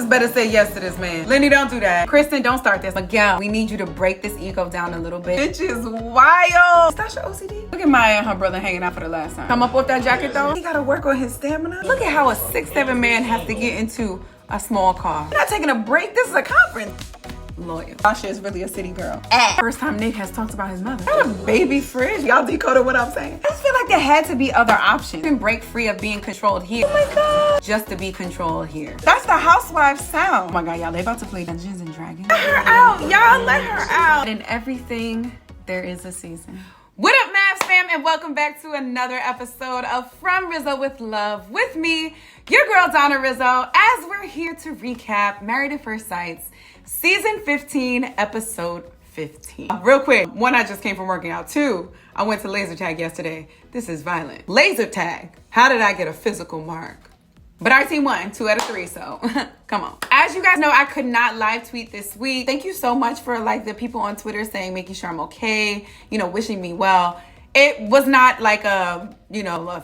sisters better say yes to this man. Lindy, don't do that. Kristen, don't start this. Miguel, we need you to break this ego down a little bit. Bitch is wild. Stacia OCD? Look at Maya and her brother hanging out for the last time. Come up with that jacket though. He gotta work on his stamina. Look at how a 6'7" man has to get into a small car. We're not taking a break. This is a conference. Loyal. Stacia is really a city girl. First time Nick has talked about his mother. What a baby fridge. Y'all decoded what I'm saying. I just feel like there had to be other options. You can break free of being controlled here. Oh my God. Just to be controlled here. That's the housewife sound. Oh my God, y'all, they about to play Dungeons and Dragons. Let her out, y'all, let her out. In everything, there is a season. What up, Mafs fam, and welcome back to another episode of From Rizzo with Love with me, your girl Donna Rizzo, as we're here to recap Married at First Sight, Season 15, Episode 15. Real quick, one, I just came from working out. Two, I went to laser tag yesterday. This is violent. Laser tag. How did I get a physical mark? But our team won 2 out of 3, so come on. As you guys know, I could not live tweet this week. Thank you so much for like the people on Twitter saying, making sure I'm okay, wishing me well. It was not like a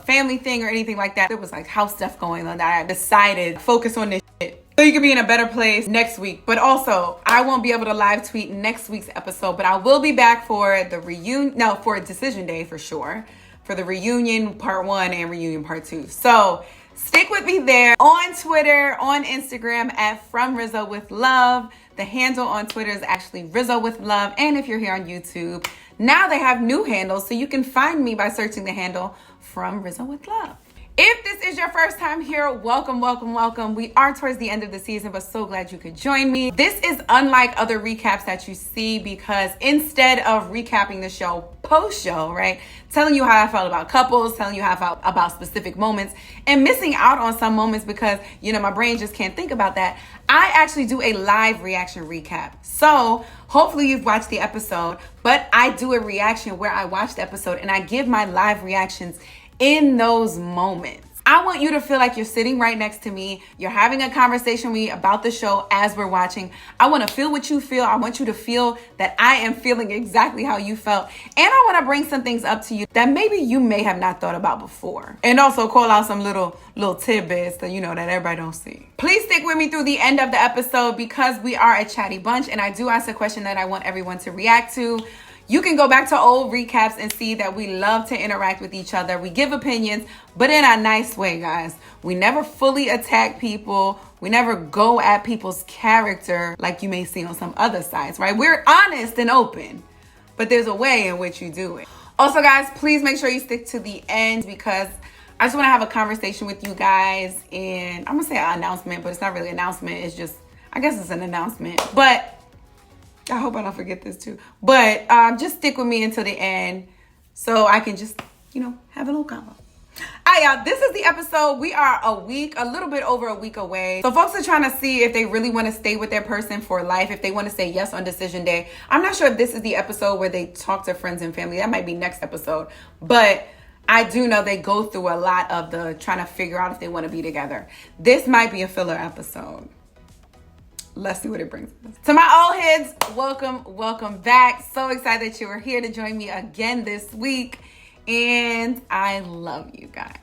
family thing or anything like that. There was like house stuff going on that I decided to focus on this shit. So you can be in a better place next week. But also, I won't be able to live tweet next week's episode, but I will be back for the for Decision Day for sure. For the reunion part 1 and reunion part 2. So stick with me there on Twitter, on Instagram at From Rizzo with Love. The handle on Twitter is actually Rizzo with Love. And if you're here on YouTube, now they have new handles. So you can find me by searching the handle From Rizzo with Love. If this is your first time here, welcome, welcome, welcome. We are towards the end of the season, but so glad you could join me. This is unlike other recaps that you see because instead of recapping the show post-show, right, telling you how I felt about couples, telling you how I felt about specific moments, and missing out on some moments because, my brain just can't think about that, I actually do a live reaction recap. So hopefully you've watched the episode, but I do a reaction where I watch the episode and I give my live reactions in those moments. I want you to feel like you're sitting right next to me. You're having a conversation with me about the show as we're watching. I want to feel what you feel. I want you to feel that I am feeling exactly how you felt. And I want to bring some things up to you that maybe you may have not thought about before. And also call out some little tidbits that that everybody don't see. Please stick with me through the end of the episode because we are a chatty bunch and I do ask a question that I want everyone to react to. You can go back to old recaps and see that we love to interact with each other. We give opinions, but in a nice way, guys. We never fully attack people. We never go at people's character like you may see on some other sites, right? We're honest and open, but there's a way in which you do it. Also, guys, please make sure you stick to the end because I just want to have a conversation with you guys. And I'm going to say an announcement, but it's not really an announcement. It's just, I guess it's an announcement. But I hope I don't forget this too. But just stick with me until the end so I can just, have a little combo. All right, y'all, this is the episode. We are a little bit over a week away. So folks are trying to see if they really want to stay with their person for life, if they want to say yes on Decision Day. I'm not sure if this is the episode where they talk to friends and family. That might be next episode. But I do know they go through a lot of the trying to figure out if they want to be together. This might be a filler episode. Let's see what it brings us. To my old heads, welcome back. So excited that you are here to join me again this week. And I love you guys.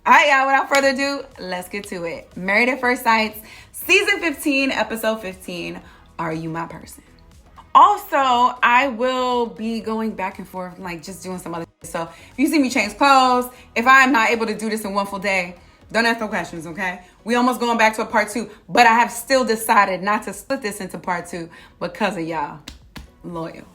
All right, y'all, without further ado, let's get to it. Married at First Sight, Season 15, Episode 15, Are You My Person? Also, I will be going back and forth, like just doing some other stuff. So if you see me change clothes, if I'm not able to do this in one full day, don't ask no questions, okay? We almost going back to a part 2, but I have still decided not to split this into part 2 because of y'all. Loyal.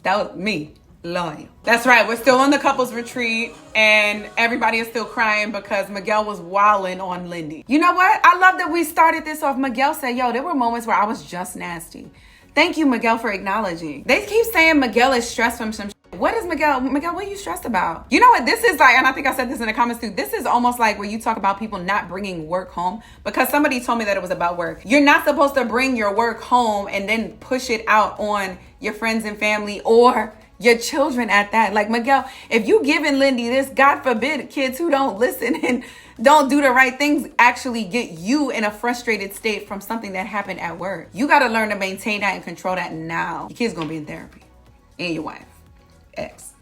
That was me. Loyal. That's right. We're still on the couples retreat and everybody is still crying because Miguel was wilding on Lindy. You know what? I love that we started this off. Miguel said, there were moments where I was just nasty. Thank you, Miguel, for acknowledging. They keep saying Miguel is stressed from some shit. What is Miguel, what are you stressed about? You know what this is like, and I think I said this in the comments too. This is almost like where you talk about people not bringing work home because somebody told me that it was about work. You're not supposed to bring your work home and then push it out on your friends and family or your children at that. Like Miguel, if you giving Lindy this, God forbid kids who don't listen and don't do the right things actually get you in a frustrated state from something that happened at work. You got to learn to maintain that and control that now. Your kid's going to be in therapy. And your wife.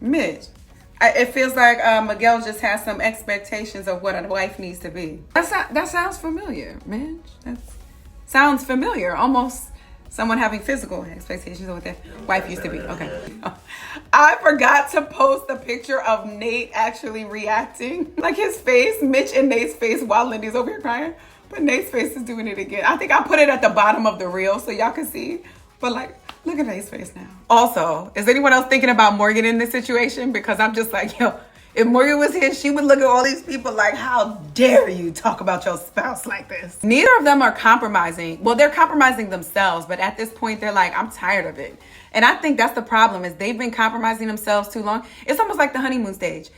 Mitch. It feels like Miguel just has some expectations of what a wife needs to be. That sounds familiar, Mitch. Sounds familiar, almost someone having physical expectations of what their wife used to be. Okay. I forgot to post a picture of Nate actually reacting. Like his face, Mitch and Nate's face while Lindy's over here crying. But Nate's face is doing it again. I think I put it at the bottom of the reel so y'all can see. But like, look at Nate's face now. Also, is anyone else thinking about Morgan in this situation? Because I'm just like, yo, if Morgan was here, she would look at all these people like, how dare you talk about your spouse like this? Neither of them are compromising. Well, they're compromising themselves, but at this point, they're like, I'm tired of it. And I think that's the problem, is they've been compromising themselves too long. It's almost like the honeymoon stage.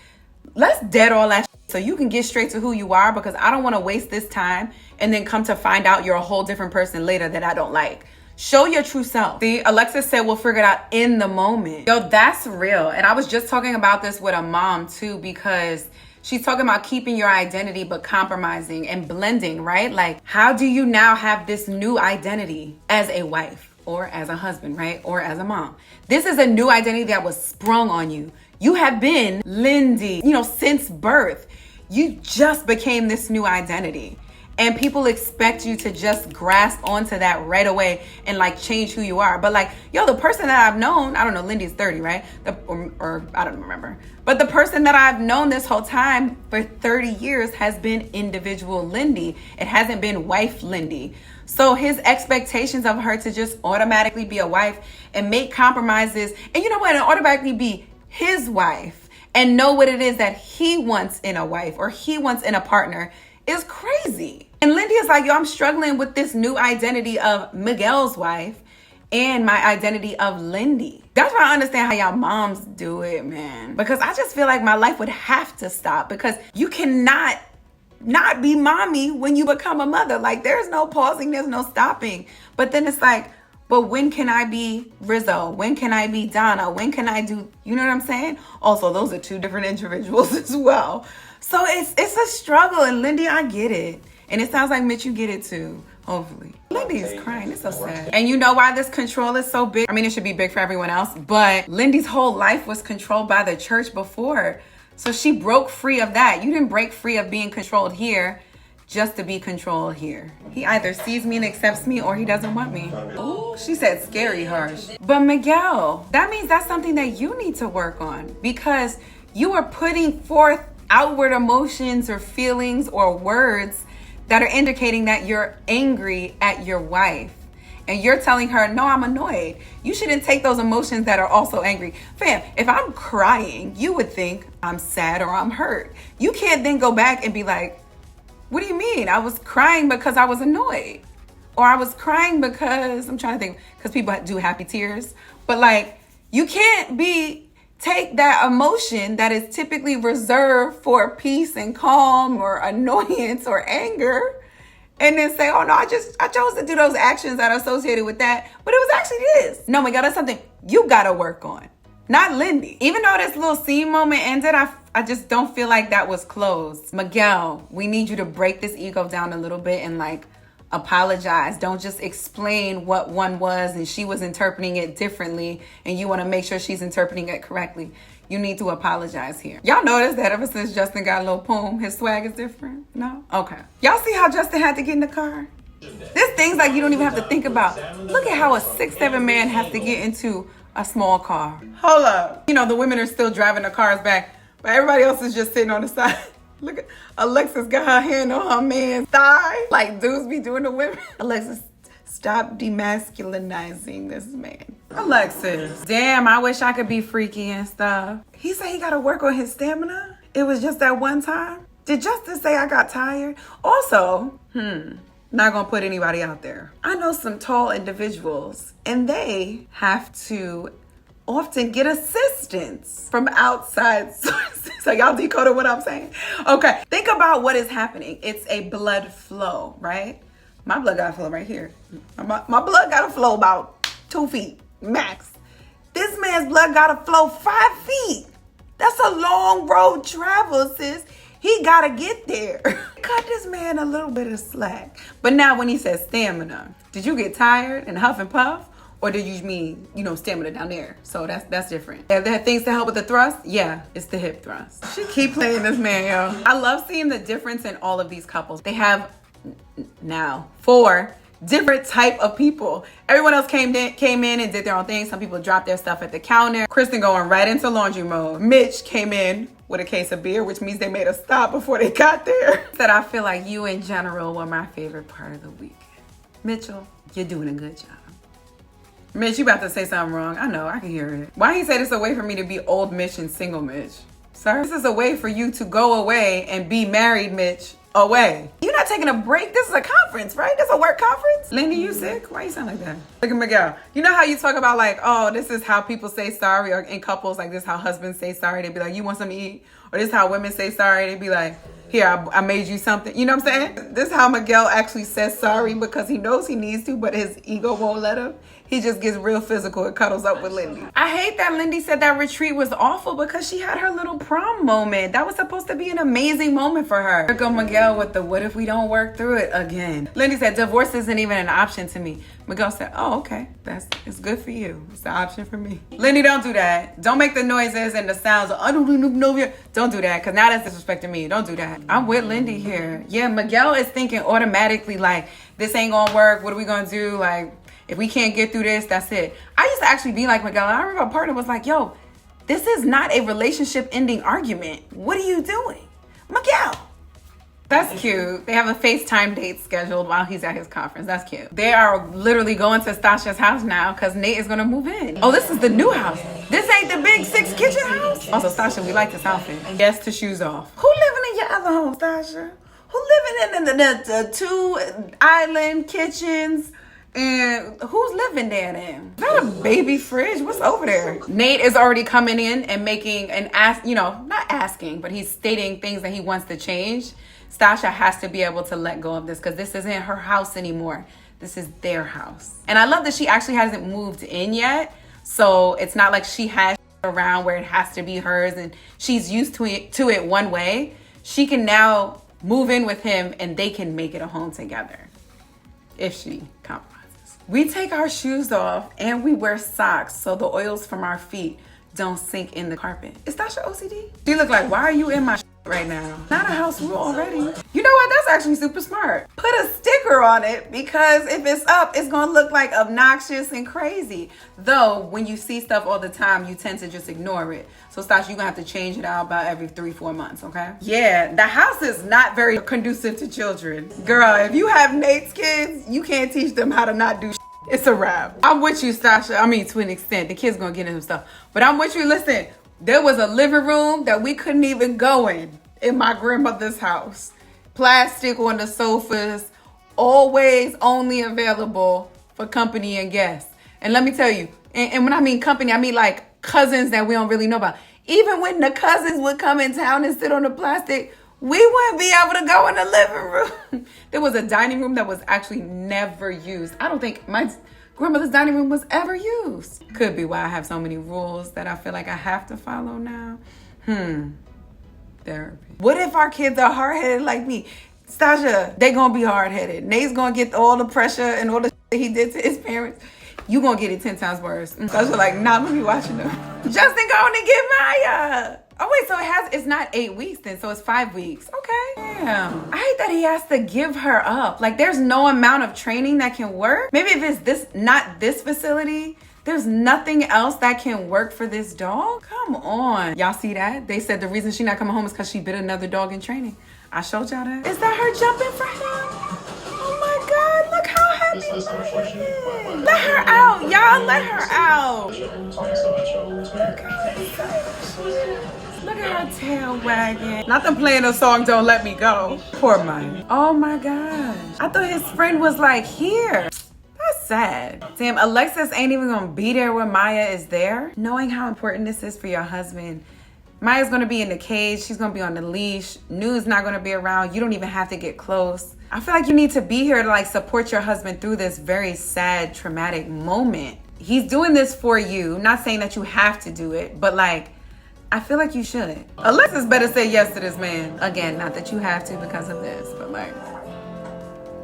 Let's dead all that so you can get straight to who you are, because I don't want to waste this time and then come to find out you're a whole different person later that I don't like. Show your true self. See, Alexis said we'll figure it out in the moment. Yo, that's real. And I was just talking about this with a mom too, because she's talking about keeping your identity but compromising and blending, right? Like, how do you now have this new identity as a wife or as a husband, right? Or as a mom? This is a new identity that was sprung on you. You have been Lindy, since birth. You just became this new identity. And people expect you to just grasp onto that right away and like change who you are. But like, yo, the person that I've known, I don't know, Lindy's 30, right? Or I don't remember. But the person that I've known this whole time for 30 years has been individual Lindy. It hasn't been wife Lindy. So his expectations of her to just automatically be a wife and make compromises, and you know what, and automatically be his wife and know what it is that he wants in a wife or he wants in a partner is crazy. And Lindy is like, yo, I'm struggling with this new identity of Miguel's wife and my identity of Lindy. That's why I understand how y'all moms do it, man. Because I just feel like my life would have to stop, because you cannot not be mommy when you become a mother. Like, there's no pausing, there's no stopping. But then it's like, but when can I be Rizzo? When can I be Donna? When can I do, you know what I'm saying? Also, those are two different individuals as well. So it's a struggle, and Lindy, I get it. And it sounds like, Mitch, you get it too, hopefully. Lindy is crying, it's so sad. And you know why this control is so big? I mean, it should be big for everyone else, but Lindy's whole life was controlled by the church before. So she broke free of that. You didn't break free of being controlled here just to be controlled here. He either sees me and accepts me, or he doesn't want me. Ooh, she said scary harsh. But Miguel, that means that's something that you need to work on, because you are putting forth outward emotions or feelings or words that are indicating that you're angry at your wife. And you're telling her, no, I'm annoyed. You shouldn't take those emotions that are also angry. Fam, if I'm crying, you would think I'm sad or I'm hurt. You can't then go back and be like, what do you mean? I was crying because I was annoyed. Or I was crying because, I'm trying to think, because people do happy tears. But like, you can't take that emotion that is typically reserved for peace and calm or annoyance or anger, and then say, oh no, I chose to do those actions that are associated with that, but it was actually this. No, Miguel, that's something you gotta work on, not Lindy. Even though this little scene moment ended, I just don't feel like that was closed. Miguel, we need you to break this ego down a little bit and like apologize. Don't just explain what one was and she was interpreting it differently and you want to make sure she's interpreting it correctly. You need to apologize here. Y'all notice that ever since Justin got a little poem, his swag is different? No? Okay. Y'all see how Justin had to get in the car? There's things like you don't even have to think about. Look at how a 6'7" man has to get into a small car. Hold up. The women are still driving the cars back, but everybody else is just sitting on the side. Look at Alexis got her hand on her man's thigh, like dudes be doing to women. Alexis, stop demasculinizing this man. Alexis, damn, I wish I could be freaky and stuff. He said he got to work on his stamina. It was just that one time. Did Justin say I got tired? Also, not gonna put anybody out there. I know some tall individuals, and they have to often get assistance from outside sources. So y'all decoded what I'm saying? Okay, think about what is happening. It's a blood flow, right? My blood got to flow right here. My blood got to flow about 2 feet max. This man's blood got to flow 5 feet. That's a long road travel, sis. He got to get there. Cut this man a little bit of slack. But now when he says stamina, did you get tired and huff and puff? Or did you mean, stamina down there? So that's different. Are there things to help with the thrust? Yeah, it's the hip thrust. She keep playing this man, yo. I love seeing the difference in all of these couples. They have now 4 different type of people. Everyone else came in and did their own thing. Some people dropped their stuff at the counter. Kristen going right into laundry mode. Mitch came in with a case of beer, which means they made a stop before they got there. Said, I feel like you in general were my favorite part of the weekend. Mitchell, you're doing a good job. Mitch, you about to say something wrong. I know, I can hear it. Why he say this a way for me to be old Mitch and single Mitch? Sir, this is a way for you to go away and be married Mitch away. You're not taking a break. This is a conference, right? This is a work conference. Lindy, you sick? Why you sound like that? Look at Miguel. You know how you talk about like, oh, this is how people say sorry, or in couples, like this is how husbands say sorry. They be like, you want something to eat? Or this is how women say sorry. They be like, here, I made you something. You know what I'm saying? This is how Miguel actually says sorry because he knows he needs to, but his ego won't let him. He just gets real physical and cuddles up with Lindy. I hate that Lindy said that retreat was awful because she had her little prom moment. That was supposed to be an amazing moment for her. Here go Miguel with the what if we don't work through it again. Lindy said divorce isn't even an option to me. Miguel said, oh, okay. It's good for you. It's an option for me. Lindy, don't do that. Don't make the noises and the sounds of, I don't know you. Don't do that, because now that's disrespecting me. Don't do that. I'm with Lindy here. Yeah, Miguel is thinking automatically like, this ain't gonna work. What are we gonna do? Like, if we can't get through this, that's it. I used to actually be like Miguel. I remember a partner was like, yo, this is not a relationship ending argument. What are you doing? Miguel. That's cute. They have a FaceTime date scheduled while he's at his conference. That's cute. They are literally going to Stasia's house now because Nate is going to move in. Oh, this is the new house. This ain't the big 6 kitchen house. Also, Stacia, we like this outfit. Yes to shoes off. Who living in your other home, Stacia? Who living in the 2 island kitchens? And who's living there then? Is that a baby fridge? What's over there? Nate is already coming in and making an not asking, but he's stating things that he wants to change. Stacia has to be able to let go of this because this isn't her house anymore. This is their house. And I love that she actually hasn't moved in yet. So it's not like she has around where it has to be hers and she's used to it one way. She can now move in with him and they can make it a home together if she compromises. We take our shoes off and we wear socks so the oils from our feet don't sink in the carpet. Is that your OCD? She look like, why are you in my right now? Not a house rule already. You know what? That's actually super smart. Put a sticker on it because if it's up, it's gonna look like obnoxious and crazy. Though when you see stuff all the time, you tend to just ignore it. So Stacia, you're gonna have to change it out about every 3-4 months, okay? Yeah, the house is not very conducive to children. Girl, if you have Nate's kids, you can't teach them how to not do shit. It's a wrap. I'm with you, Stacia. I mean, to an extent, the kids gonna get into stuff. But I'm with you, listen. There was a living room that we couldn't even go in my grandmother's house. Plastic on the sofas, always only available for company and guests. And let me tell you, and when I mean company, I mean like cousins that we don't really know about. Even when the cousins would come in town and sit on the plastic, we wouldn't be able to go in the living room. There was a dining room that was actually never used. I don't think my grandmother's dining room was ever used. Could be why I have so many rules that I feel like I have to follow now. Therapy. What if our kids are hard-headed like me? Stacia, they gonna be hard-headed. Nate's gonna get all the pressure and all the shit he did to his parents. You gonna get it 10 times worse. Stacia like, nah, let me watching them. Justin going to get Maya. Oh wait, so it's not 8 weeks then, so it's 5 weeks. Okay. Damn. I hate that he has to give her up. Like there's no amount of training that can work. Maybe if it's not this facility, there's nothing else that can work for this dog? Come on. Y'all see that? They said the reason she's not coming home is because she bit another dog in training. I showed y'all that. Is that her jumping for him? Oh my God, look how happy she is. Let her out, y'all, let her out. Look at her tail wagging. Not them playing a song, Don't Let Me Go. Poor Mike. Oh my gosh. I thought his friend was like here. That's sad. Damn, Alexis ain't even gonna be there when Maya is there. Knowing how important this is for your husband. Maya's gonna be in the cage. She's gonna be on the leash. Nu's not gonna be around. You don't even have to get close. I feel like you need to be here to like support your husband through this very sad, traumatic moment. He's doing this for you. Not saying that you have to do it, but like, I feel like you should. Alexis better say yes to this man. Again, not that you have to because of this, but like,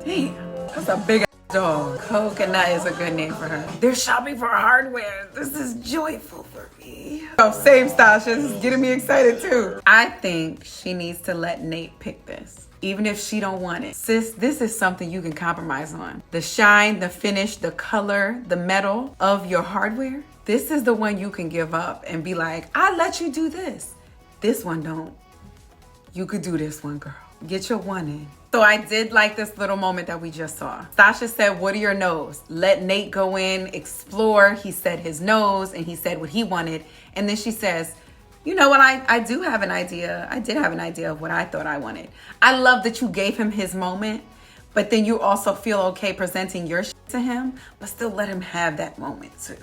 damn, that's a big dog. Coconut is a good name for her. They're shopping for hardware. This is joyful for me. Oh, same Stacia. This is getting me excited too. I think she needs to let Nate pick this. even if she don't want it. Sis, this is something you can compromise on. The shine, the finish, the color, the metal of your hardware. This is the one you can give up and be like, I let you do this. This one don't. You could do this one, girl. Get your one in. So I did like this little moment that we just saw. Stacia said, what are your no's? Let Nate go in, explore. He said his no's and he said what he wanted. And then she says, you know what, I do have an idea. I did have an idea of what I thought I wanted. I love that you gave him his moment, but then you also feel okay presenting your shit to him, but still let him have that moment too.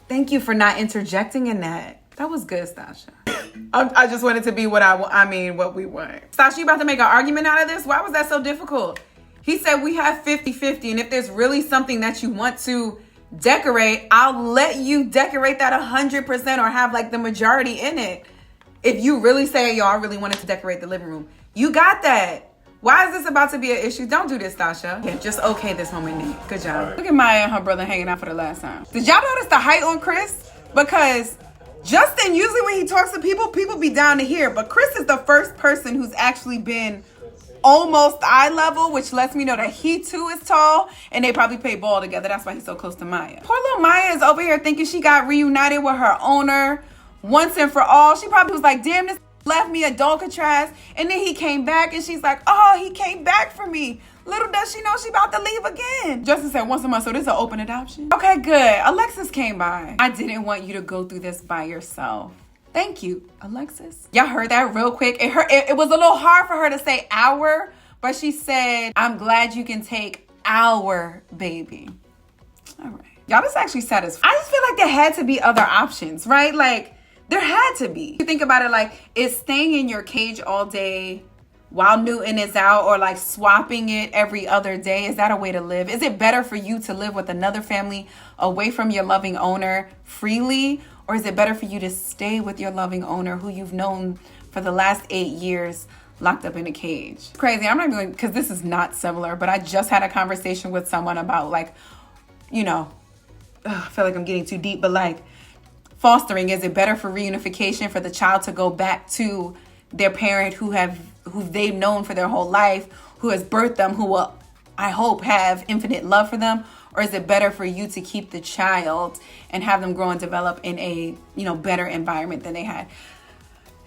Thank you for not interjecting in that. That was good, Stacia. I just wanted to be what what we want. Stacia, you about to make an argument out of this? Why was that so difficult? He said we have 50-50, and if there's really something that you want to decorate, I'll let you decorate that 100% or have like the majority in it. If you really say, yo, I really wanted to decorate the living room, you got that. Why is this about to be an issue? Don't do this, Stacia. Yeah, just okay this moment, Nate. Good job. Right. Look at Maya and her brother hanging out for the last time. Did y'all notice the height on Chris? Because Justin, usually when he talks to people, people be down to here. But Chris is the first person who's actually been almost eye level, which lets me know that he too is tall and they probably play ball together. That's why he's so close to Maya. Poor little Maya is over here thinking she got reunited with her owner once and for all. She probably was like, damn, this left me a Dolcatraz. And then he came back and she's like, oh, he came back for me. Little does she know she about to leave again. Justin said once a month, so this is an open adoption. Okay, good. Alexis came by. I didn't want you to go through this by yourself. Thank you, Alexis. Y'all heard that real quick. It was a little hard for her to say our, but she said, I'm glad you can take our baby. All right. Y'all, this actually satisfying. I just feel like there had to be other options, right? Like, there had to be. You think about it, like, is staying in your cage all day while Newton is out, or like swapping it every other day, is that a way to live? Is it better for you to live with another family away from your loving owner freely? Or is it better for you to stay with your loving owner who you've known for the last 8 years locked up in a cage? Crazy. I'm not going, because this is not similar, but I just had a conversation with someone about like, you know, I feel like I'm getting too deep, but like fostering, is it better for reunification for the child to go back to their parent who they've known for their whole life, who has birthed them, who will, I hope, have infinite love for them? Or is it better for you to keep the child and have them grow and develop in a, you know, better environment than they had?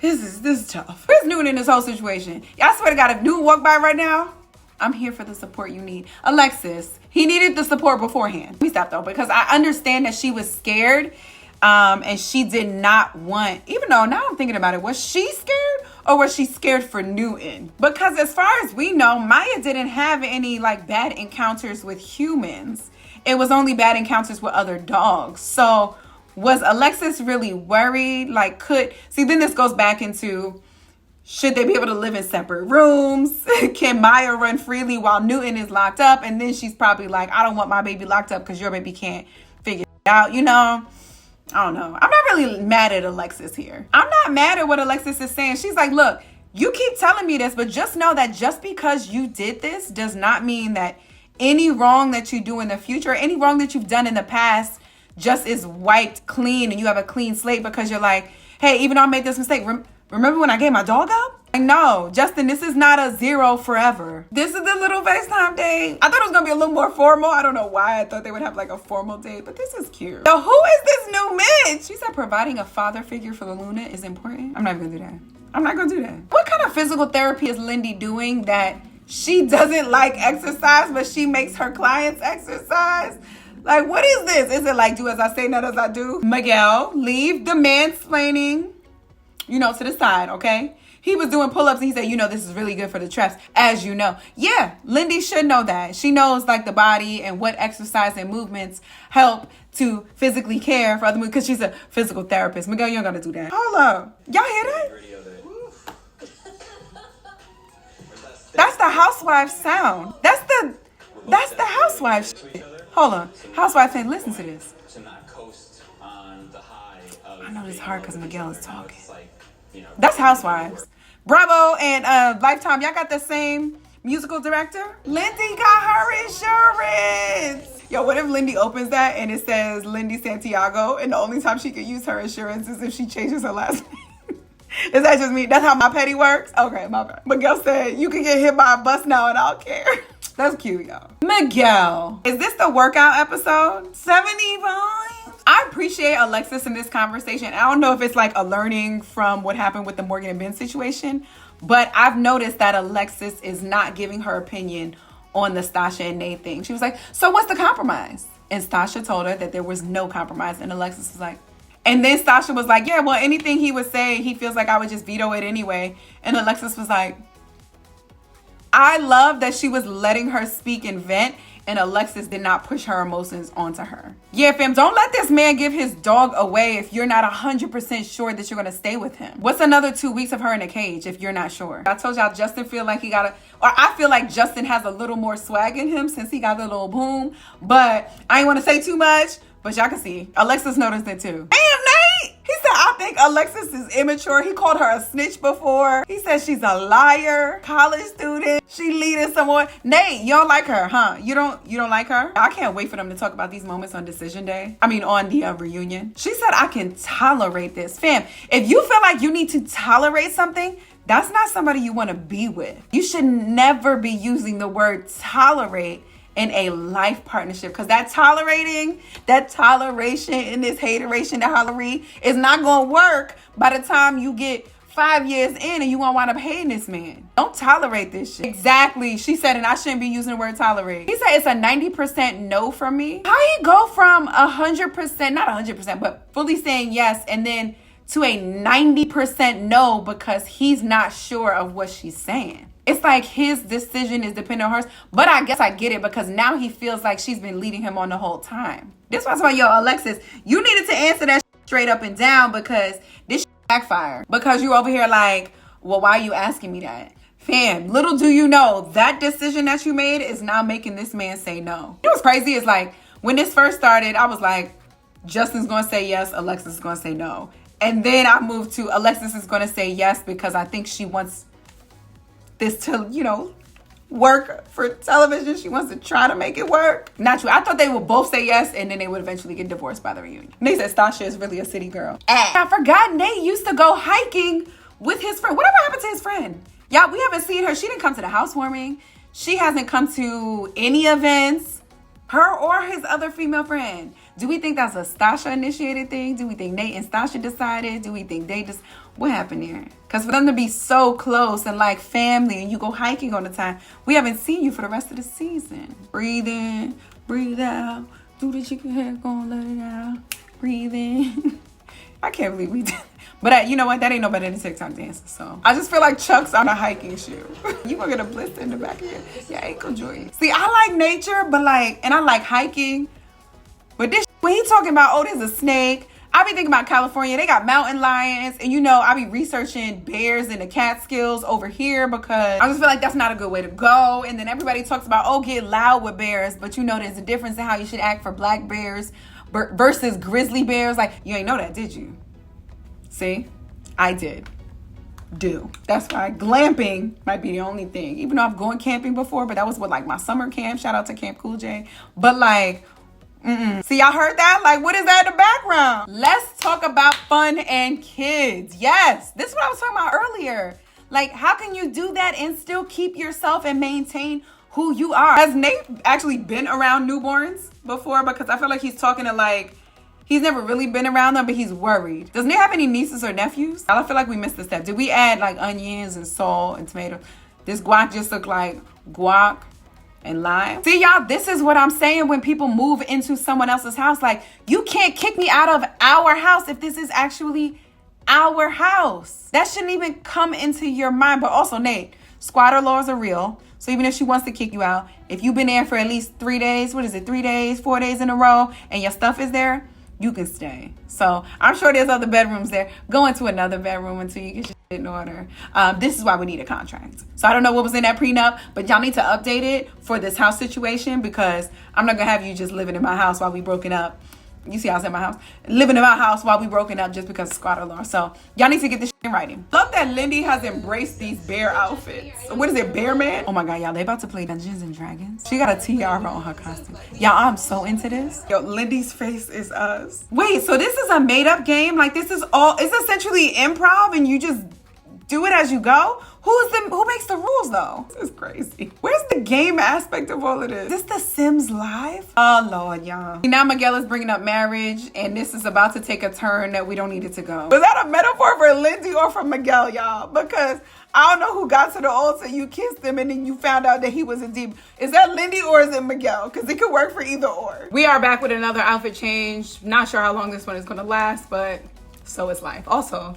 This is tough. Where's Newton in this whole situation? I swear to God, if Newton walked by right now, I'm here for the support you need. Alexis, he needed the support beforehand. We stopped though, because I understand that she was scared and she did not want, even though now I'm thinking about it, was she scared or was she scared for Newton? Because as far as we know, Maya didn't have any like bad encounters with humans. It was only bad encounters with other dogs. So was Alexis really worried? Like, then this goes back into, should they be able to live in separate rooms? Can Maya run freely while Newton is locked up? And then she's probably like, I don't want my baby locked up because your baby can't figure it out, you know? I don't know. I'm not really mad at Alexis here. I'm not mad at what Alexis is saying. She's like, look, you keep telling me this, but just know that just because you did this does not mean that any wrong that you do in the future, any wrong that you've done in the past just is wiped clean and you have a clean slate because you're like, hey, even though I made this mistake, remember when I gave my dog up? Like, no, Justin, this is not a zero forever. This is the little FaceTime date. I thought it was going to be a little more formal. I don't know why I thought they would have like a formal date, but this is cute. So who is this new Mitch? She said providing a father figure for the Luna is important. I'm not going to do that. I'm not going to do that. What kind of physical therapy is Lindy doing that she doesn't like exercise, but she makes her clients exercise? Like, what is this? Is it like, do as I say, not as I do? Miguel, leave the mansplaining, you know, to the side, okay? He was doing pull-ups and he said, you know, this is really good for the traps, as you know. Yeah, Lindy should know that. She knows like the body and what exercise and movements help to physically care for other movements because she's a physical therapist. Miguel, you don't got to do that. Hold up. Y'all hear that? That's the housewife sound. That's the housewife shit. Hold on. Housewife saying, listen to this. I know this is hard because Miguel is talking. That's Housewives. Bravo and Lifetime, y'all got the same musical director? Lindy got her insurance. Yo, what if Lindy opens that and it says Lindy Santiago and the only time she could use her insurance is if she changes her last name? Is that just me? That's how my petty works? Okay, my bad. Miguel said, you can get hit by a bus now and I don't care. That's cute, y'all. Miguel. Is this the workout episode? 75? I appreciate Alexis in this conversation. I don't know if it's like a learning from what happened with the Morgan and Ben situation, but I've noticed that Alexis is not giving her opinion on the Stacia and Nate thing. She was like, so what's the compromise? And Stacia told her that there was no compromise. And Alexis was like, and then Stacia was like, yeah, well, anything he would say, he feels like I would just veto it anyway. And Alexis was like, I love that she was letting her speak and vent, and Alexis did not push her emotions onto her. Yeah, fam, don't let this man give his dog away if you're not 100% sure that you're going to stay with him. What's another 2 weeks of her in a cage if you're not sure? I told y'all Justin feel like I feel like Justin has a little more swag in him since he got the little boom, but I ain't want to say too much, but y'all can see. Alexis noticed it too. Damn, Nate! He said, I think Alexis is immature. He called her a snitch before. He said she's a liar, college student. She leading someone. Nate, you don't like her, huh? You don't like her? I can't wait for them to talk about these moments on decision day. I mean, on the reunion. She said, I can tolerate this. Fam, if you feel like you need to tolerate something, that's not somebody you want to be with. You should never be using the word tolerate in a life partnership, because that toleration and this hateration that Hollery is not going to work by the time you get 5 years in and you won't wind up hating this man. Don't tolerate this shit. Exactly. She said, and I shouldn't be using the word tolerate. He said it's a 90% no from me. How you go from 100%, not 100%, but fully saying yes, and then to a 90% no because he's not sure of what she's saying? It's like his decision is dependent on hers. But I guess I get it because now he feels like she's been leading him on the whole time. This was why, yo, Alexis, you needed to answer that straight up and down, because this backfired. Because you over here like, well, why are you asking me that? Fam, little do you know, that decision that you made is now making this man say no. You know what's crazy is like, when this first started, I was like, Justin's going to say yes, Alexis is going to say no. And then I moved to Alexis is going to say yes because I think she wants this to, work for television. She wants to try to make it work. Not true. I thought they would both say yes and then they would eventually get divorced by the reunion. And they said Stacia is really a city girl. I forgot Nate used to go hiking with his friend. Whatever happened to his friend? Yeah, we haven't seen her. She didn't come to the housewarming. She hasn't come to any events. Her or his other female friend. Do we think that's a Stacia initiated thing? Do we think Nate and Stacia decided? Do we think they just... What happened there? Because for them to be so close and like family and you go hiking all the time, we haven't seen you for the rest of the season. Breathe in, breathe out. Do the chicken head, gonna let it out. Breathe in. I can't believe we did. But you know what? That ain't no better than TikTok dances. So I just feel like Chuck's on a hiking shoe. You gonna get a blister in the back of your ankle joint. See, I like nature, but and I like hiking. But this, when he talking about, oh, there's a snake, I be thinking about California. They got mountain lions. And I be researching bears in the Catskills over here because I just feel like that's not a good way to go. And then everybody talks about, oh, get loud with bears. But there's a difference in how you should act for black bears versus grizzly bears. Like, you ain't know that, did you? See? I did. That's why glamping might be the only thing. Even though I've gone camping before, but that was my summer camp. Shout out to Camp Cool J. But see, y'all heard that? What is that in the background? Let's talk about fun and kids. Yes, this is what I was talking about earlier. How can you do that and still keep yourself and maintain who you are? Has Nate actually been around newborns before? Because I feel like he's talking to he's never really been around them, but he's worried. Does Nate have any nieces or nephews? I feel like we missed a step. Did we add onions and salt and tomato? This guac just looked like guac and lime. See, y'all, this is what I'm saying when people move into someone else's house. You can't kick me out of our house if this is actually our house. That shouldn't even come into your mind. But also, Nate, squatter laws are real. So even if she wants to kick you out, if you've been there for at least 3 days, 3 days, 4 days in a row, and your stuff is there, you can stay. So I'm sure there's other bedrooms there. Go into another bedroom until you get your shit in order. This is why we need a contract. So I don't know what was in that prenup, but y'all need to update it for this house situation because I'm not gonna have you just living in my house while we broken up You see, I was in my house, living in my house while we broken up just because of squatter law. So y'all need to get this shit in writing. Love that Lindy has embraced these bear outfits. What is it, Bear Man? Oh my God, y'all, they about to play Dungeons and Dragons. She got a tiara on her costume. Y'all, I'm so into this. Yo, Lindy's face is us. Wait, so this is a made up game? Like this is all, it's essentially improv and you just do it as you go? Who makes the rules though? This is crazy. Where's the game aspect of all of this? Is this The Sims Live? Oh Lord, y'all. Now Miguel is bringing up marriage and this is about to take a turn that we don't need it to go. Was that a metaphor for Lindy or for Miguel, y'all? Because I don't know who got to the altar, you kissed him and then you found out that he was in deep. Is that Lindy or is it Miguel? Because it could work for either or. We are back with another outfit change. Not sure how long this one is gonna last, but so is life. Also,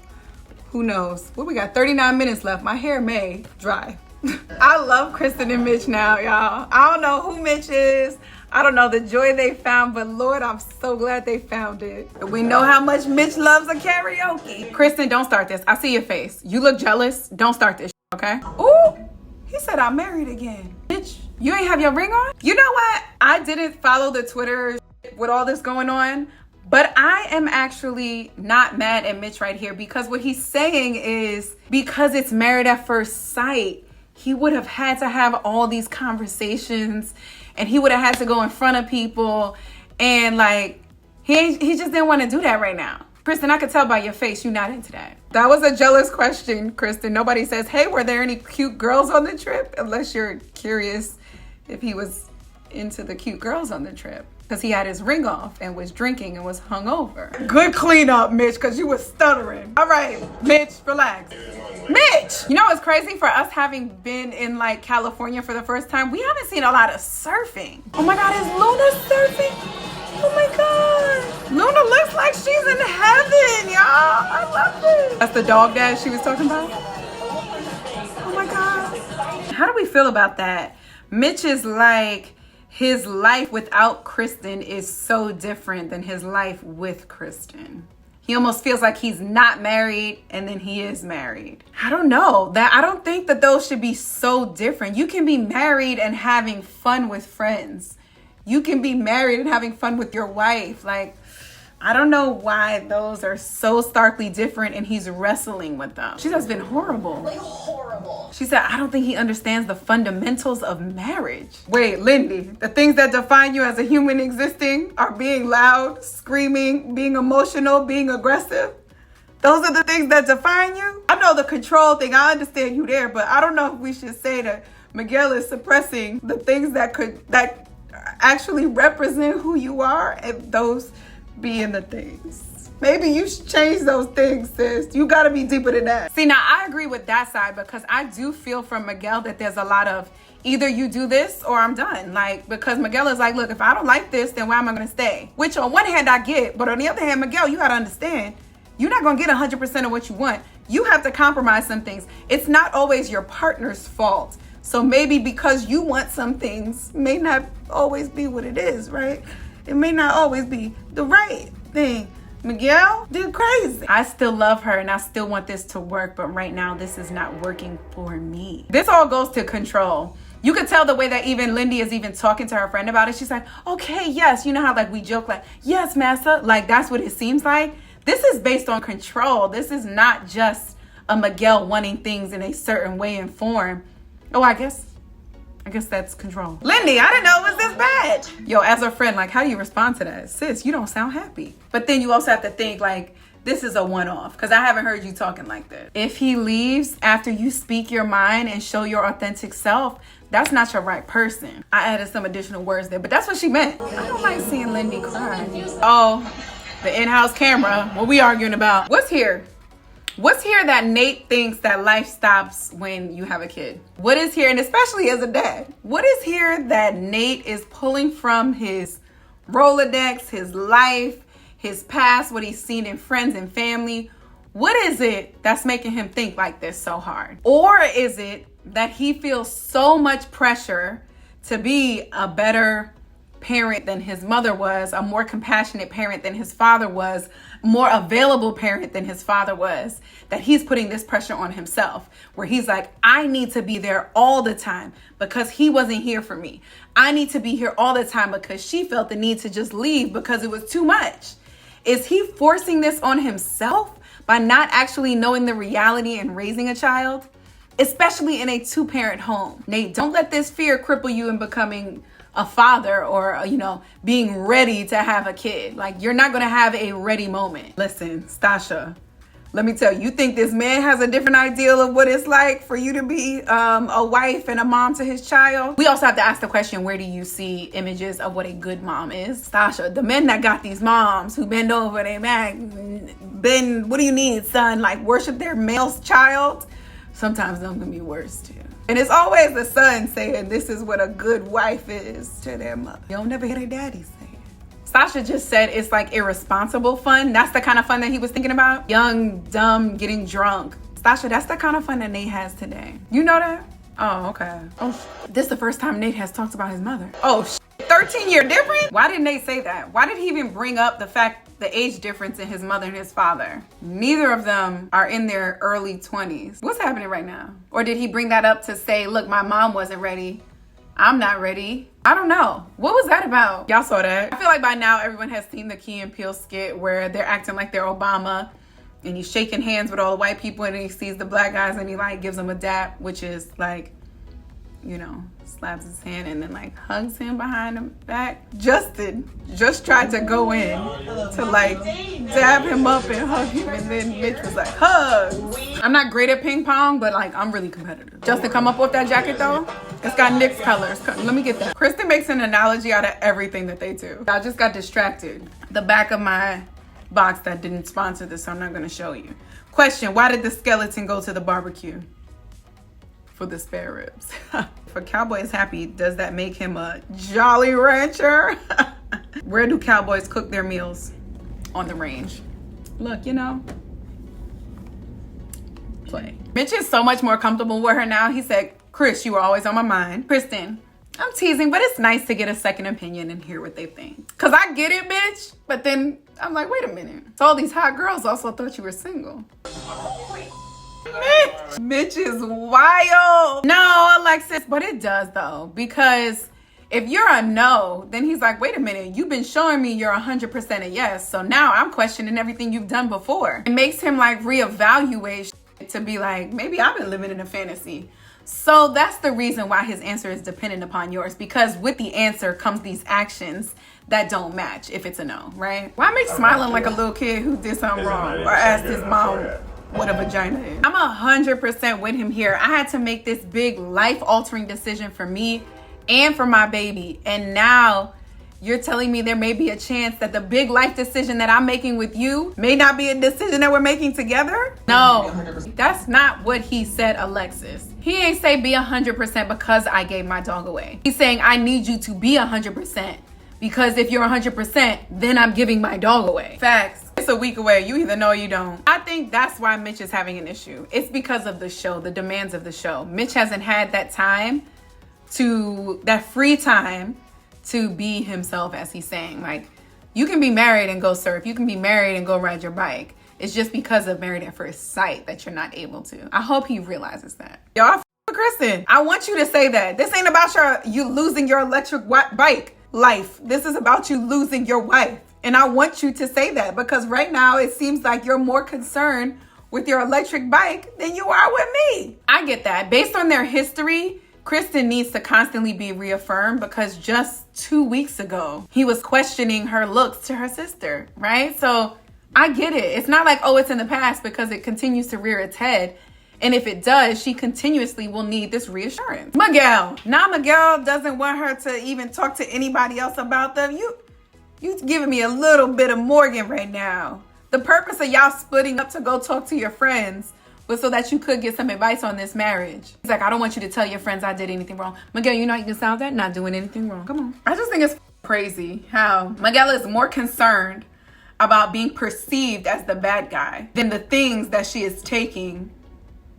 who knows? Well, we got 39 minutes left. My hair may dry. I love Kristen and Mitch now, y'all. I don't know who Mitch is. I don't know the joy they found, but Lord, I'm so glad they found it. We know how much Mitch loves a karaoke. Kristen, don't start this. I see your face. You look jealous. Don't start this, okay? Ooh, he said I'm married again. Mitch, you ain't have your ring on? You know what? I didn't follow the Twitter with all this going on, but I am actually not mad at Mitch right here because what he's saying is because it's married at first sight, he would have had to have all these conversations and he would have had to go in front of people and like, he just didn't want to do that right now. Kristen, I could tell by your face you're not into that. That was a jealous question, Kristen. Nobody says, hey, were there any cute girls on the trip? Unless you're curious if he was into the cute girls on the trip. Because he had his ring off and was drinking and was hungover. Good cleanup, Mitch, because you were stuttering. All right, Mitch, relax. Mitch! You know what's crazy? For us having been in like California for the first time, we haven't seen a lot of surfing. Oh my God, is Luna surfing? Oh my God. Luna looks like she's in heaven, y'all. I love this. That's the dog that she was talking about? Oh my God. How do we feel about that? Mitch is like, his life without Kristen is so different than his life with Kristen. He almost feels like he's not married and then he is married. I don't know. I don't think that those should be so different. You can be married and having fun with friends. You can be married and having fun with your wife. Like, I don't know why those are so starkly different and he's wrestling with them. She says, been horrible. Like horrible. She said, I don't think he understands the fundamentals of marriage. Wait, Lindy, the things that define you as a human existing are being loud, screaming, being emotional, being aggressive. Those are the things that define you? I know the control thing, I understand you there, but I don't know if we should say that Miguel is suppressing the things that actually represent who you are and those being the things. Maybe you should change those things, sis. You gotta be deeper than that. See, now I agree with that side because I do feel from Miguel that there's a lot of either you do this or I'm done. Like, because Miguel is like, look, if I don't like this, then why am I gonna stay? Which on one hand I get, but on the other hand, Miguel, you gotta understand, you're not gonna get 100% of what you want. You have to compromise some things. It's not always your partner's fault. So maybe because you want some things may not always be what it is, right? It may not always be the right thing. Miguel did crazy. I still love her and I still want this to work, but right now this is not working for me. This all goes to control. You could tell the way that even Lindy is even talking to her friend about it. She's like, okay, yes. You know how like we joke like, yes, massa. Like that's what it seems like. This is based on control. This is not just a Miguel wanting things in a certain way and form. Oh, I guess that's control. Lindy, I didn't know it was this bad. Yo, as a friend, like, how do you respond to that? Sis, you don't sound happy. But then you also have to think, like, this is a one-off, because I haven't heard you talking like that. If he leaves after you speak your mind and show your authentic self, that's not your right person. I added some additional words there, but that's what she meant. I don't like seeing Lindy cry. Oh, the in-house camera. What we arguing about? What's here? What's here that Nate thinks that life stops when you have a kid? What is here, and especially as a dad, what is here that Nate is pulling from his Rolodex, his life, his past, what he's seen in friends and family? What is it that's making him think like this so hard? Or is it that he feels so much pressure to be a better parent than his mother was, a more compassionate parent than his father was, more available parent than his father was, that he's putting this pressure on himself, where he's like, I need to be there all the time because he wasn't here for me. I need to be here all the time because she felt the need to just leave because it was too much. Is he forcing this on himself by not actually knowing the reality and raising a child? Especially in a two-parent home. Nate, don't let this fear cripple you in becoming a father or, being ready to have a kid. Like, you're not gonna have a ready moment. Listen, Stacia, let me tell you, you think this man has a different ideal of what it's like for you to be a wife and a mom to his child? We also have to ask the question, where do you see images of what a good mom is? Stacia, the men that got these moms who bend over, they bend, what do you need, son? Like, worship their male child? Sometimes them can be worse too. And it's always the son saying this is what a good wife is to their mother. You don't never hear their daddy say it. Stacia just said it's like irresponsible fun. That's the kind of fun that he was thinking about. Young, dumb, getting drunk. Stacia, that's the kind of fun that Nate has today. You know that? Oh, okay. Oh, this is the first time Nate has talked about his mother. Oh, 13-year difference? Why did Nate say that? Why did he even bring up the age difference in his mother and his father? Neither of them are in their early 20s. What's happening right now? Or did he bring that up to say, look, my mom wasn't ready. I'm not ready. I don't know. What was that about? Y'all saw that? I feel like by now everyone has seen the Key and Peele skit where they're acting like they're Obama and he's shaking hands with all the white people and he sees the black guys and he like gives them a dap, which is like, slaps his hand and then like hugs him behind the back. Justin just tried to go in to like dab him up and hug him, and then Mitch was like, hugs. I'm not great at ping pong, but like I'm really competitive. Justin, come up with that jacket though. It's got Nick's colors. Let me get that. Kristen makes an analogy out of everything that they do. I just got distracted. The back of my box that didn't sponsor this, so I'm not gonna show you. Question, why did the skeleton go to the barbecue? For the spare ribs. If a cowboy is happy, does that make him a Jolly Rancher? Where do cowboys cook their meals? On the range. Look, play. Mitch is so much more comfortable with her now. He said, Chris, you were always on my mind. Kristen, I'm teasing, but it's nice to get a second opinion and hear what they think. Cause I get it, bitch. But then I'm like, wait a minute. So all these hot girls also thought you were single. Mitch is wild. No, Alexis, but it does though, because if you're a no, then he's like, wait a minute, you've been showing me you're 100% a yes, so now I'm questioning everything you've done before. It makes him like reevaluate to be like, maybe I've been living in a fantasy. So that's the reason why his answer is dependent upon yours, because with the answer comes these actions that don't match if it's a no, right? Why am I smiling like a little kid who did something wrong or asked his mom what a vagina is? I'm 100% with him here. I had to make this big life-altering decision for me and for my baby. And now you're telling me there may be a chance that the big life decision that I'm making with you may not be a decision that we're making together? No, that's not what he said, Alexis. He ain't say be 100% because I gave my dog away. He's saying I need you to be 100% because if you're 100%, then I'm giving my dog away. Facts. It's a week away. You either know or you don't. I think that's why Mitch is having an issue. It's because of the show, the demands of the show. Mitch hasn't had that free time to be himself, as he's saying. Like, you can be married and go surf. You can be married and go ride your bike. It's just because of Married at First Sight that you're not able to. I hope he realizes that. Y'all, Kristen, I want you to say that. This ain't about you losing your electric bike life. This is about you losing your wife. And I want you to say that because right now it seems like you're more concerned with your electric bike than you are with me. I get that. Based on their history, Kristen needs to constantly be reaffirmed because just 2 weeks ago, he was questioning her looks to her sister, right? So I get it. It's not like, oh, it's in the past, because it continues to rear its head. And if it does, she continuously will need this reassurance. Miguel. Now Miguel doesn't want her to even talk to anybody else about them. You giving me a little bit of Morgan right now. The purpose of y'all splitting up to go talk to your friends was so that you could get some advice on this marriage. He's like, I don't want you to tell your friends I did anything wrong. Miguel, you know you can solve that? Not doing anything wrong. Come on. I just think it's crazy how Miguel is more concerned about being perceived as the bad guy than the things that she is taking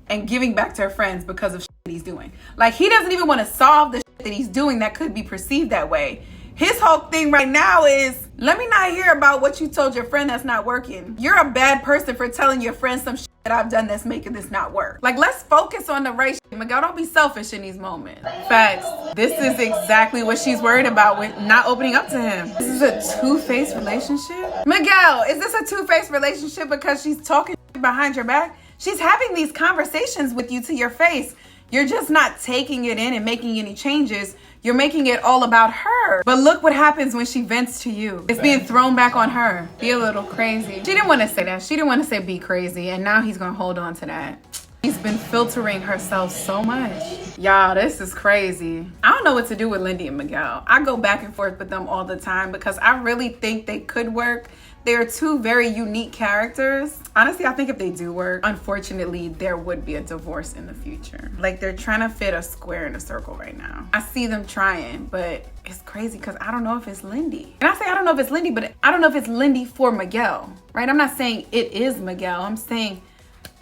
and giving back to her friends because of shit he's doing. Like, he doesn't even want to solve the shit that he's doing that could be perceived that way. His whole thing right now is, let me not hear about what you told your friend that's not working. You're a bad person for telling your friend some shit that I've done that's making this not work. Like, let's focus on the right shit. Miguel, don't be selfish in these moments. Facts. This is exactly what she's worried about with not opening up to him. This is a two-faced relationship? Miguel, is this a two-faced relationship because she's talking behind your back? She's having these conversations with you to your face. You're just not taking it in and making any changes. You're making it all about her. But look what happens when she vents to you. It's being thrown back on her. Be a little crazy. She didn't want to say that. She didn't want to say be crazy. And now he's going to hold on to that. She's been filtering herself so much. Y'all, this is crazy. I don't know what to do with Lindy and Miguel. I go back and forth with them all the time because I really think they could work. They're two very unique characters. Honestly, I think if they do work, unfortunately, there would be a divorce in the future. Like, they're trying to fit a square in a circle right now. I see them trying, but it's crazy because I don't know if it's Lindy. And I say I don't know if it's Lindy, but I don't know if it's Lindy for Miguel, right? I'm not saying it is Miguel. I'm saying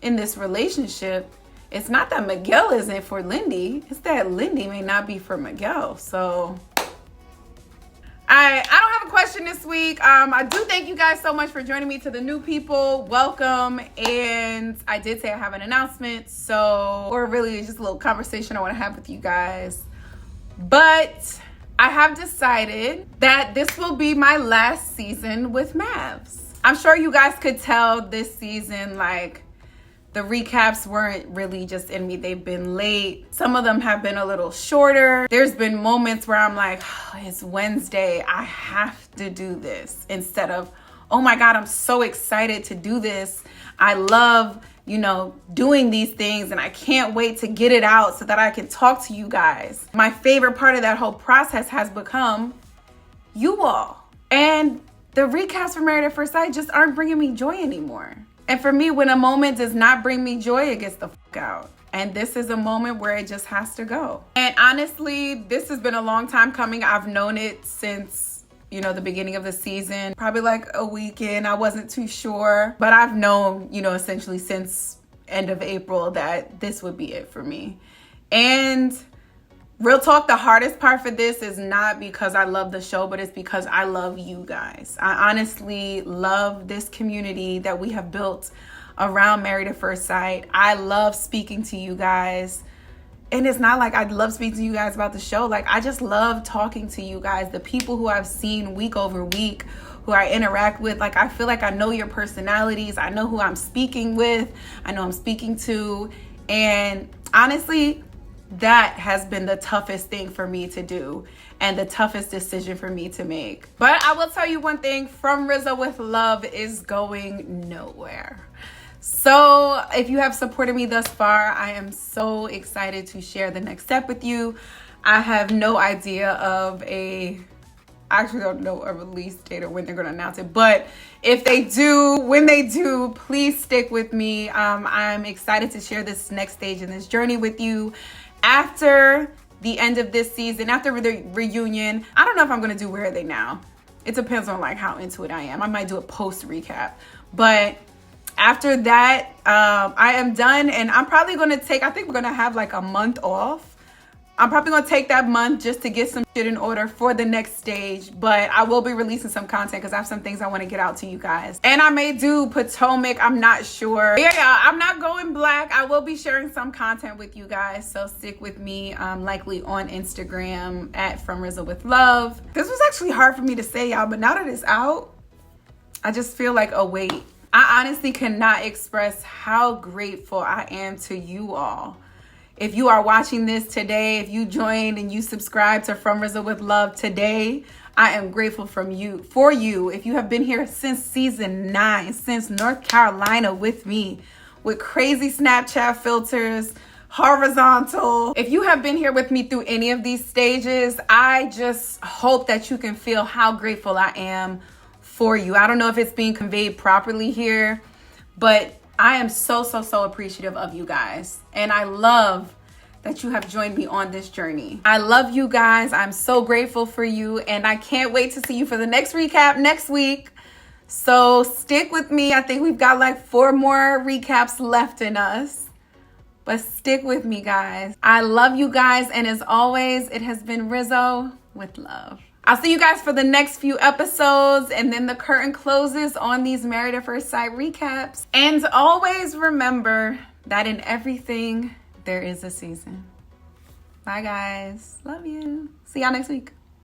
in this relationship, it's not that Miguel isn't for Lindy. It's that Lindy may not be for Miguel. So I don't have a question this week. I do thank you guys so much for joining me. To the new people, welcome. And I did say I have an announcement, or really just a little conversation I want to have with you guys. But I have decided that this will be my last season with Mavs. I'm sure you guys could tell this season, like, the recaps weren't really just in me. They've been late. Some of them have been a little shorter. There's been moments where I'm like, oh, it's Wednesday. I have to do this. Instead of, oh my God, I'm so excited to do this. I love, doing these things and I can't wait to get it out so that I can talk to you guys. My favorite part of that whole process has become you all. And the recaps for Married at First Sight just aren't bringing me joy anymore. And for me, when a moment does not bring me joy, it gets the fuck out. And this is a moment where it just has to go. And honestly, this has been a long time coming. I've known it since, the beginning of the season, probably like a weekend. I wasn't too sure, but I've known, essentially since end of April that this would be it for me. And real talk, the hardest part for this is not because I love the show, but it's because I love you guys. I honestly love this community that we have built around Married at First Sight. I love speaking to you guys. And it's not like I love speaking to you guys about the show. Like, I just love talking to you guys, the people who I've seen week over week, who I interact with. Like, I feel like I know your personalities. I know who I'm speaking with. I know I'm speaking to. And honestly, that has been the toughest thing for me to do and the toughest decision for me to make. But I will tell you one thing, From Rizzo with Love is going nowhere. So if you have supported me thus far, I am so excited to share the next step with you. I have no idea of I actually don't know a release date or when they're going to announce it. But if they do, when they do, please stick with me. I'm excited to share this next stage in this journey with you. After the end of this season, after the reunion, I don't know if I'm going to do Where Are They Now? It depends on like how into it I am. I might do a post recap. But after that, I am done. And I'm probably going to I think we're going to have like a month off. I'm probably going to take that month just to get some shit in order for the next stage. But I will be releasing some content because I have some things I want to get out to you guys. And I may do Potomac. I'm not sure. Yeah, I'm not going black. I will be sharing some content with you guys. So stick with me, likely on Instagram at From Rizzo with Love. This was actually hard for me to say, y'all. But now that it's out, I just feel like a weight. I honestly cannot express how grateful I am to you all. If you are watching this today, if you joined and you subscribed to From Rizzo with Love today, I am grateful for you. If you have been here since season 9, since North Carolina with me, with crazy Snapchat filters, horizontal. If you have been here with me through any of these stages, I just hope that you can feel how grateful I am for you. I don't know if it's being conveyed properly here, but I am so appreciative of you guys. And I love that you have joined me on this journey. I love you guys. I'm so grateful for you. And I can't wait to see you for the next recap next week. So stick with me. I think we've got like 4 more recaps left in us. But stick with me, guys. I love you guys. And as always, it has been Rizzo with love. I'll see you guys for the next few episodes, and then the curtain closes on these Married at First Sight recaps. And always remember that in everything, there is a season. Bye, guys. Love you. See y'all next week.